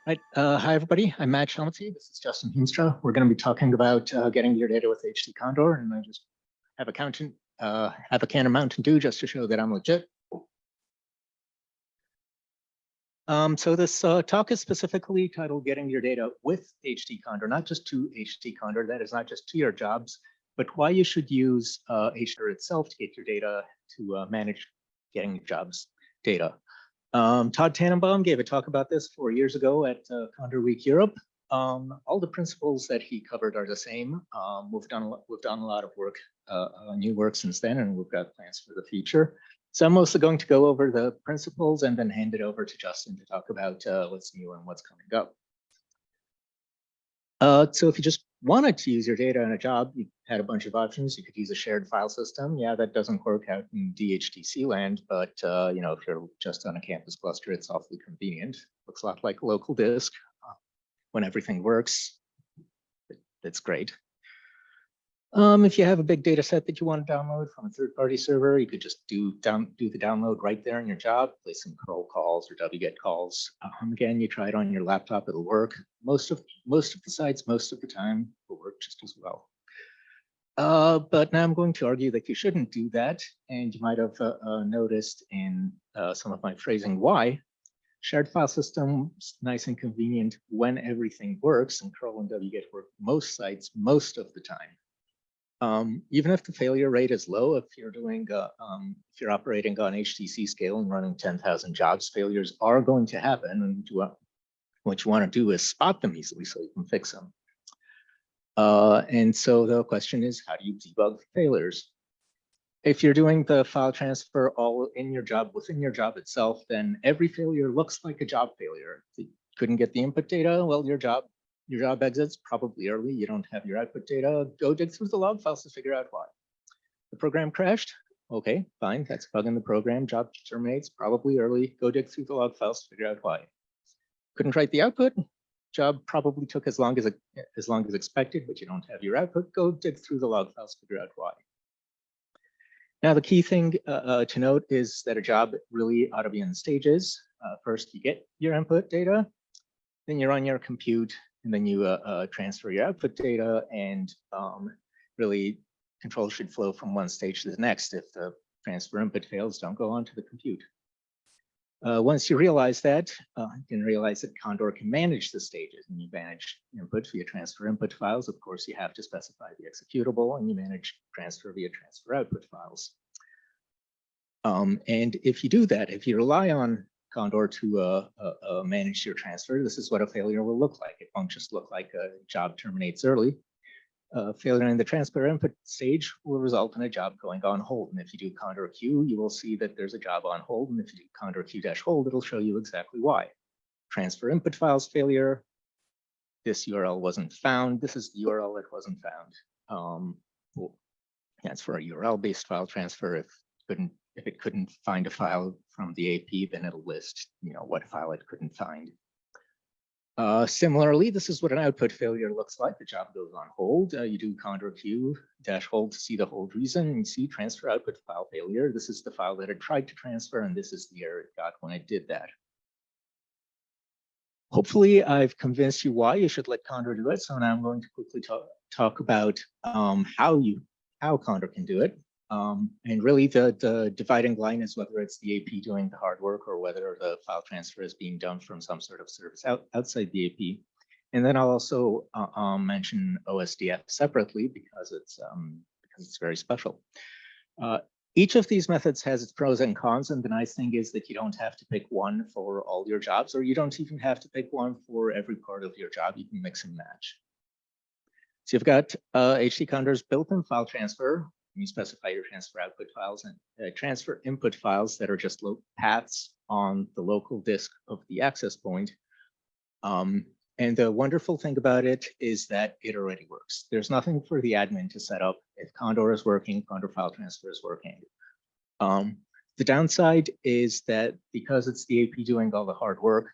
Right. Hi, everybody. I'm Matt Selmeci. This is Justin Hiemstra. We're going to be talking about getting your data with HTCondor, and I just have a can of Mountain Dew just to show that I'm legit. So this talk is specifically titled "Getting Your Data with HTCondor," not just to HTCondor. That is not just to your jobs, but why you should use HTCondor itself to get your data to manage getting your jobs data. Todd Tannenbaum gave a talk about this 4 years ago at Condor Week Europe. All the principles that he covered are the same. We've done a lot of work, new work since then, and we've got plans for the future. So I'm mostly going to go over the principles and then hand it over to Justin to talk about what's new and what's coming up. So if you just wanted to use your data in a job, you had a bunch of options. You could use a shared file system. Yeah, that doesn't work out in DHTC land, but if you're just on a campus cluster, it's awfully convenient. Looks a lot like a local disk. When everything works, it's great. If you have a big data set that you want to download from a third-party server, you could just do the download right there in your job, place some curl calls or wget calls. Again, you try it on your laptop, it'll work. Most of the sites, most of the time, will work just as well. But now I'm going to argue that you shouldn't do that, and you might have noticed in some of my phrasing why. Shared file system is nice and convenient when everything works, and curl and wget work most sites most of the time. Even if the failure rate is low, if you're operating on HTC scale and running 10,000 jobs, failures are going to happen. And what you want to do is spot them easily so you can fix them. And so the question is, how do you debug failures? If you're doing the file transfer all in your job, within your job itself, then every failure looks like a job failure. If you couldn't get the input data, well, your job exits probably early. You don't have your output data. Go dig through the log files to figure out why. The program crashed. Okay, fine. That's a bug in the program. Job terminates probably early. Go dig through the log files to figure out why. Couldn't write the output. Job probably took as long as expected, but you don't have your output. Go dig through the log files to figure out why. Now, the key thing to note is that a job really ought to be in stages. First, you get your input data, then you run your compute, and then you transfer your output data, and really control should flow from one stage to the next. If the transfer input fails, don't go on to the compute. Once you realize that, you can realize that Condor can manage the stages, and you manage input via transfer input files. Of course, you have to specify the executable, and you manage transfer via transfer output files. And if you do that, if you rely on Condor to manage your transfer, this is what a failure will look like. It won't just look like a job terminates early. Failure in the transfer input stage will result in a job going on hold. And if you do Condor Q, you will see that there's a job on hold. And if you do Condor Q-hold, it'll show you exactly why. Transfer input files failure. This URL wasn't found. This is the URL that wasn't found. Well, that's for a URL-based file transfer. If it couldn't find a file from the AP, then it'll list, what file it couldn't find. Similarly, this is what an output failure looks like. The job goes on hold. You do Condor Q-hold to see the hold reason, and you see transfer output file failure. This is the file that it tried to transfer, and this is the error it got when it did that. Hopefully, I've convinced you why you should let Condor do it. So now I'm going to quickly talk about how Condor can do it. And really the dividing line is whether it's the AP doing the hard work or whether the file transfer is being done from some sort of service outside the AP. And then I'll also mention OSDF separately because it's very special. Each of these methods has its pros and cons, and the nice thing is that you don't have to pick one for all your jobs, or you don't even have to pick one for every part of your job. You can mix and match. So you've got HTCondor's built-in file transfer. You specify your transfer output files and transfer input files that are just paths on the local disk of the access point. And the wonderful thing about it is that it already works. There's nothing for the admin to set up. If Condor is working, Condor file transfer is working. The downside is that because it's the AP doing all the hard work,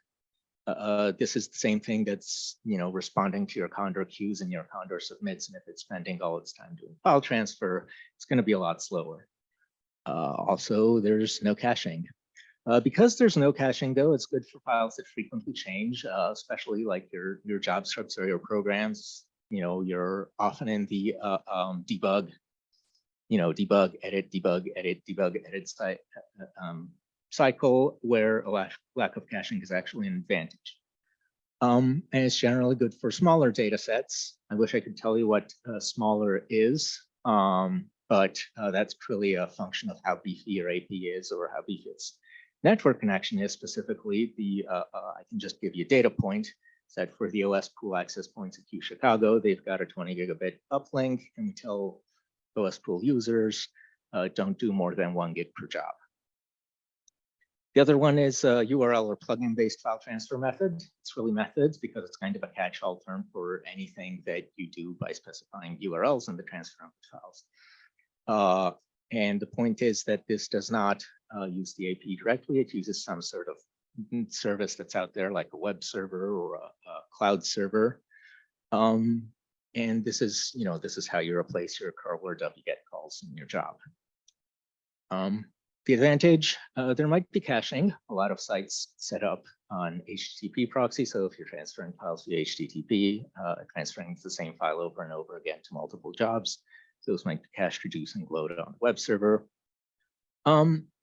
this is the same thing that's responding to your Condor queues and your Condor submits, and if it's spending all its time doing file transfer, it's going to be a lot slower. Also, there's no caching. Because there's no caching, though, it's good for files that frequently change, especially like your job scripts or your programs. You're often in the debug, debug, edit, debug, edit cycle, where a lack of caching is actually an advantage. And it's generally good for smaller data sets. I wish I could tell you what smaller is, but that's really a function of how beefy your AP is or how beefy its network connection is. Specifically, I can just give you a data point that for the OS pool access points at HTCondor, they've got a 20 gigabit uplink, and we tell OS pool users don't do more than 1 gig per job. The other one is URL or plugin based file transfer method. It's really methods because it's kind of a catch-all term for anything that you do by specifying URLs in the transfer of files. And the point is that this does not use the AP directly. It uses some sort of service that's out there, like a web server or a cloud server. And this is how you replace your curl or wget calls in your job. The advantage, there might be caching. A lot of sites set up on HTTP proxy. So if you're transferring files via HTTP, transferring the same file over and over again to multiple jobs, those might be cache reduced and loaded on the web server.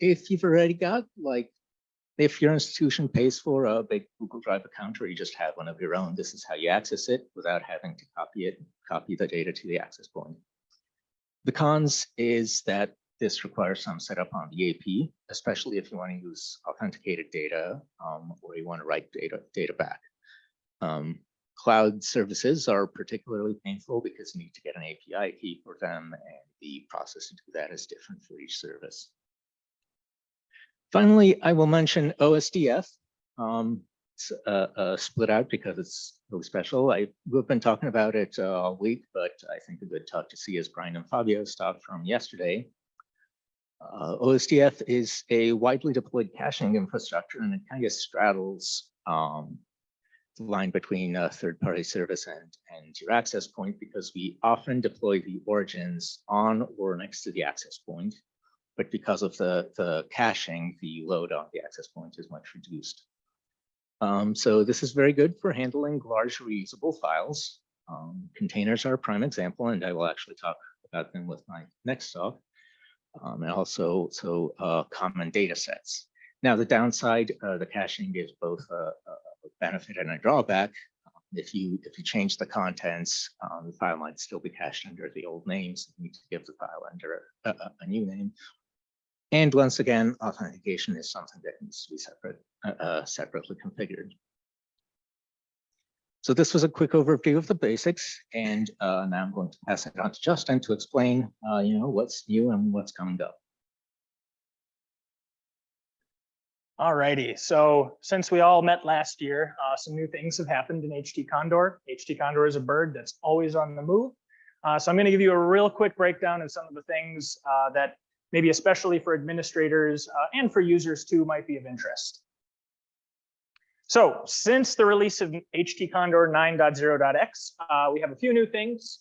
If you've already got, if your institution pays for a big Google Drive account or you just have one of your own, this is how you access it without having to copy the data to the access point. The cons is that this requires some setup on the AP, especially if you want to use authenticated data or you want to write data back. Cloud services are particularly painful because you need to get an API key for them, and the process to do that is different for each service. Finally, I will mention OSDF. It's split out because it's really special. We've been talking about it all week, but I think a good talk to see is Brian and Fabio's talk from yesterday. OSDF is a widely deployed caching infrastructure, and it kind of straddles the line between a third-party service and your access point, because we often deploy the origins on or next to the access point. But because of the caching, the load on the access point is much reduced. So this is very good for handling large reusable files. Containers are a prime example, and I will actually talk about them with my next talk. And also common data sets. Now, the downside, the caching gives both a benefit and a drawback. If you change the contents, the file might still be cached under the old names. You need to give the file under a new name. And once again, authentication is something that needs to be separately configured. So this was a quick overview of the basics, and now I'm going to pass it on to Justin to explain, what's new and what's coming up. All righty. So since we all met last year, some new things have happened in HTCondor. HTCondor is a bird that's always on the move. So I'm going to give you a real quick breakdown of some of the things that maybe especially for administrators and for users too might be of interest. So since the release of HTCondor 9.0.x, we have a few new things.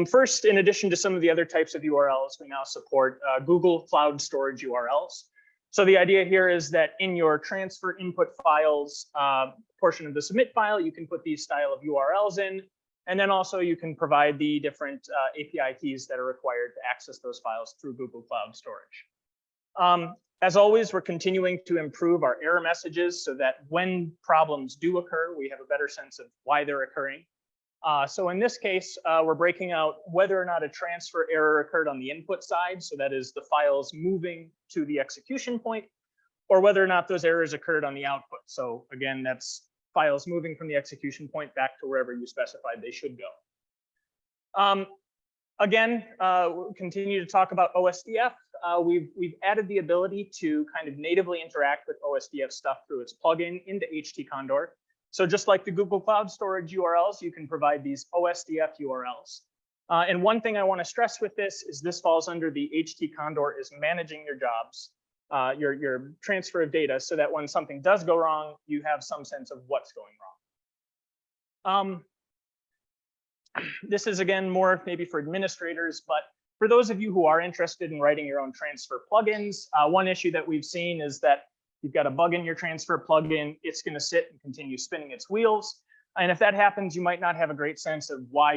First, in addition to some of the other types of URLs, we now support Google Cloud Storage URLs. So the idea here is that in your transfer input files portion of the submit file, you can put these style of URLs in, and then also you can provide the different API keys that are required to access those files through Google Cloud Storage. As always, we're continuing to improve our error messages so that when problems do occur, we have a better sense of why they're occurring. So in this case, we're breaking out whether or not a transfer error occurred on the input side, so that is the files moving to the execution point, or whether or not those errors occurred on the output. So again, that's files moving from the execution point back to wherever you specified they should go. Again, we'll continue to talk about OSDF. We've added the ability to kind of natively interact with OSDF stuff through its plugin into HTCondor. So just like the Google Cloud Storage URLs, you can provide these OSDF URLs. And one thing I want to stress with this falls under the HTCondor is managing your jobs, your transfer of data, so that when something does go wrong, you have some sense of what's going wrong. This is, again, more maybe for administrators, but for those of you who are interested in writing your own transfer plugins, one issue that we've seen is that you've got a bug in your transfer plugin, it's going to sit and continue spinning its wheels. And if that happens, you might not have a great sense of why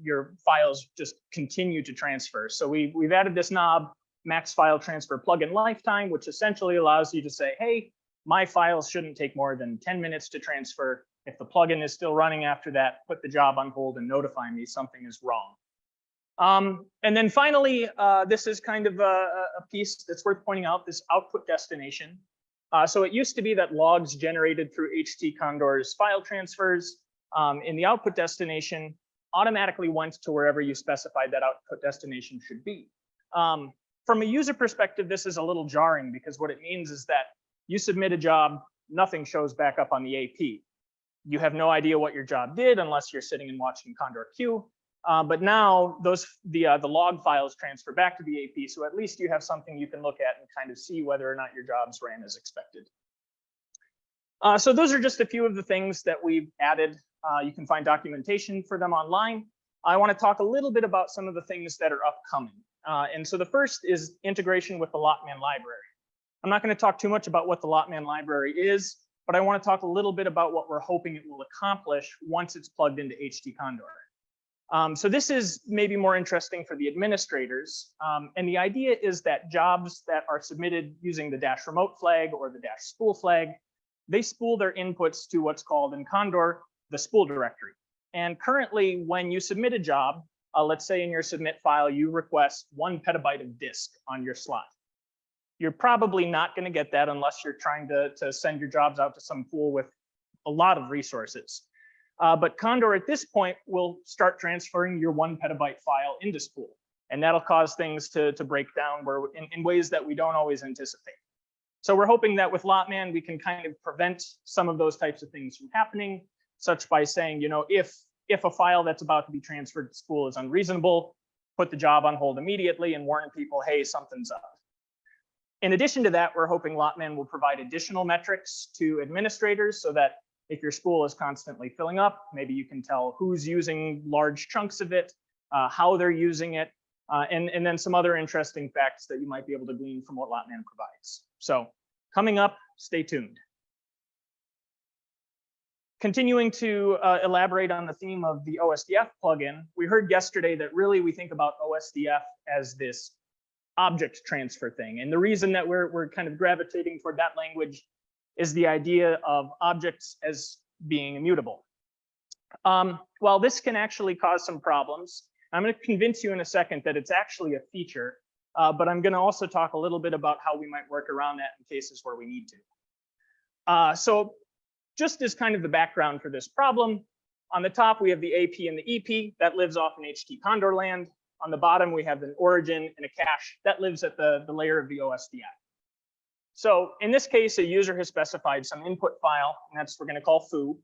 your files just continue to transfer. So we've added this knob, max file transfer plugin lifetime, which essentially allows you to say, hey, my files shouldn't take more than 10 minutes to transfer. If the plugin is still running after that, put the job on hold and notify me something is wrong. And then finally, this is kind of a piece that's worth pointing out, this output destination. So it used to be that logs generated through HTCondor's file transfers in the output destination automatically went to wherever you specified that output destination should be. From a user perspective, this is a little jarring because what it means is that you submit a job, nothing shows back up on the AP. You have no idea what your job did unless you're sitting and watching Condor Q. But now the log files transfer back to the AP, so at least you have something you can look at and kind of see whether or not your jobs ran as expected. So those are just a few of the things that we've added. You can find documentation for them online. I want to talk a little bit about some of the things that are upcoming. And so the first is integration with the Lotman library. I'm not going to talk too much about what the Lotman library is, but I want to talk a little bit about what we're hoping it will accomplish once it's plugged into HTCondor. So this is maybe more interesting for the administrators. And the idea is that jobs that are submitted using the -remote flag or the -spool flag, they spool their inputs to what's called in Condor, the spool directory. And currently, when you submit a job, let's say in your submit file, you request 1 petabyte of disk on your slot. You're probably not going to get that unless you're trying to send your jobs out to some pool with a lot of resources. But Condor at this point will start transferring your 1 petabyte file into spool. And that'll cause things to break down in ways that we don't always anticipate. So we're hoping that with Lotman, we can kind of prevent some of those types of things from happening, such by saying, you know, if a file that's about to be transferred to spool is unreasonable, put the job on hold immediately and warn people, hey, something's up. In addition to that, we're hoping Lotman will provide additional metrics to administrators so that if your spool is constantly filling up, maybe you can tell who's using large chunks of it, how they're using it, and then some other interesting facts that you might be able to glean from what Lotman provides. So coming up, stay tuned. Continuing to elaborate on the theme of the OSDF plugin, we heard yesterday that really we think about OSDF as this object transfer thing. And the reason that we're kind of gravitating toward that language is the idea of objects as being immutable. Well, this can actually cause some problems. I'm going to convince you in a second that it's actually a feature, but I'm going to also talk a little bit about how we might work around that in cases where we need to. So just as kind of the background for this problem, on the top we have the AP and the EP that lives off in HTCondor land. On the bottom, we have an origin and a cache that lives at the layer of the OSDF. So in this case, a user has specified some input file, and that's we're going to call foo.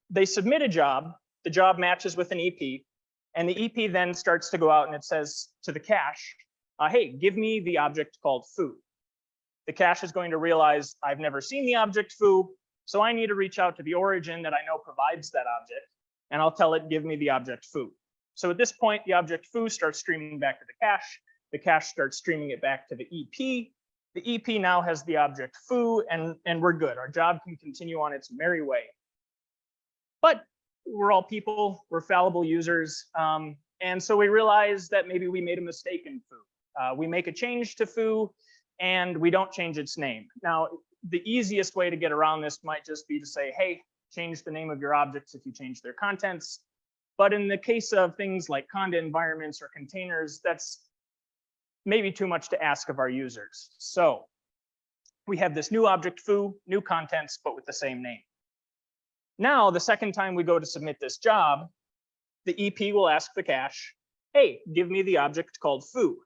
They submit a job. The job matches with an EP, and the EP then starts to go out and it says to the cache, hey, give me the object called foo. The cache is going to realize I've never seen the object foo, so I need to reach out to the origin that I know provides that object, and I'll tell it, give me the object foo. So at this point, the object foo starts streaming back to the cache. The cache starts streaming it back to the EP. The EP now has the object foo, and we're good. Our job can continue on its merry way. But we're all people, we're fallible users. And so we realize that maybe we made a mistake in foo. We make a change to foo, and we don't change its name. Now, the easiest way to get around this might just be to say, hey, change the name of your objects if you change their contents. But in the case of things like Conda environments or containers, that's maybe too much to ask of our users. So we have this new object foo, new contents, but with the same name. Now, the second time we go to submit this job, the EP will ask the cache, hey, give me the object called foo.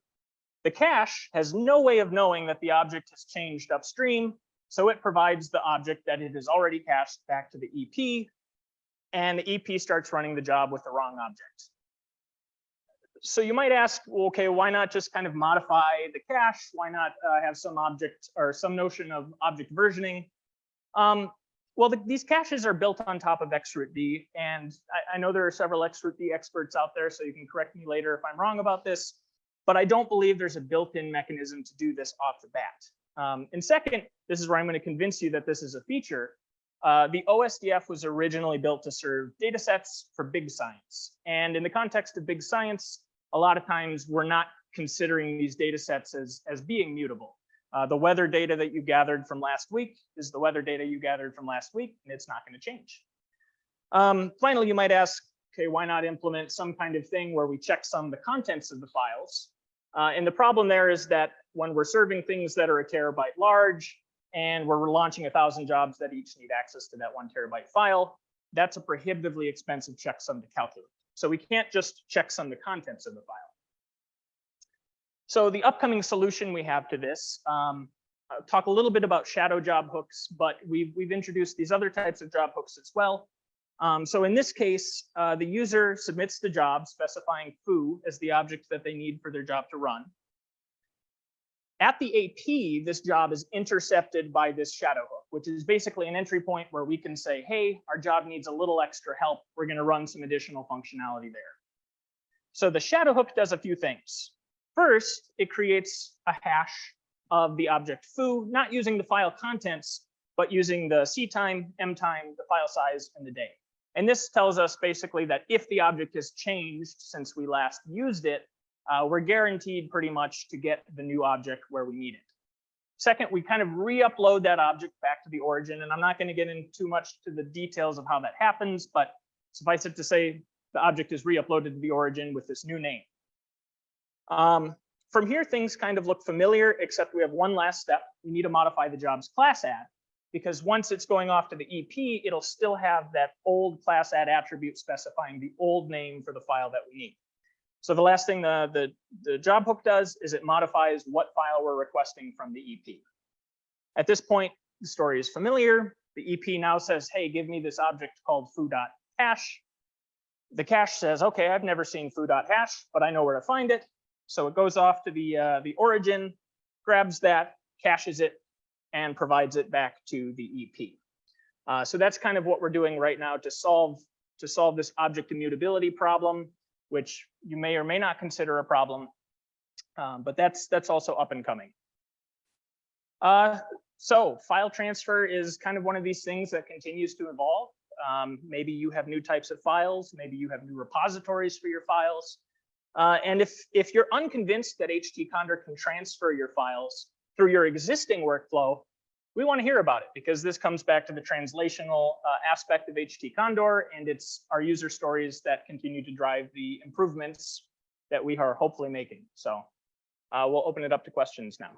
The cache has no way of knowing that the object has changed upstream, so it provides the object that it has already cached back to the EP, and the EP starts running the job with the wrong object. So you might ask, well, okay, why not just kind of modify the cache? Why not have some object or some notion of object versioning? Well, these caches are built on top of xrootd, and I know there are several xrootd experts out there, so you can correct me later if I'm wrong about this, but I don't believe there's a built-in mechanism to do this off the bat. And second, this is where I'm going to convince you that this is a feature. The OSDF was originally built to serve data sets for big science. And in the context of big science, a lot of times we're not considering these data sets as being mutable. The weather data that you gathered from last week is the weather data you gathered from last week, and it's not going to change. Finally, you might ask, okay, why not implement some kind of thing where we checksum the contents of the files? And the problem there is that when we're serving things that are a terabyte large, and we're launching 1,000 jobs that each need access to that 1 terabyte file, that's a prohibitively expensive checksum to calculate. So we can't just checksum the contents of the file. So the upcoming solution we have to this, I'll talk a little bit about shadow job hooks, but we've introduced these other types of job hooks as well. So in this case, the user submits the job specifying foo as the object that they need for their job to run. At the AP, this job is intercepted by this shadow hook, which is basically an entry point where we can say, hey, our job needs a little extra help. We're going to run some additional functionality there. So the shadow hook does a few things. First, it creates a hash of the object foo, not using the file contents, but using the C time, M time, the file size, and the day. And this tells us basically that if the object has changed since we last used it, we're guaranteed pretty much to get the new object where we need it. Second, we kind of re-upload that object back to the origin, and I'm not going to get into too much to the details of how that happens, but suffice it to say, the object is re-uploaded to the origin with this new name. From here, things kind of look familiar, except we have one last step. We need to modify the job's class add, because once it's going off to the EP, it'll still have that old class add attribute specifying the old name for the file that we need. So the last thing the job hook does is it modifies what file we're requesting from the EP. At this point, the story is familiar. The EP now says, hey, give me this object called foo.hash. The cache says, okay, I've never seen foo.hash, but I know where to find it. So it goes off to the origin, grabs that, caches it, and provides it back to the EP. So that's kind of what we're doing right now to solve this object immutability problem, which you may or may not consider a problem, but that's also up and coming. So file transfer is kind of one of these things that continues to evolve. Maybe you have new types of files, maybe you have new repositories for your files. And if you're unconvinced that HTCondor can transfer your files through your existing workflow, we want to hear about it, because this comes back to the translational aspect of HTCondor, and it's our user stories that continue to drive the improvements that we are hopefully making. So we'll open it up to questions now.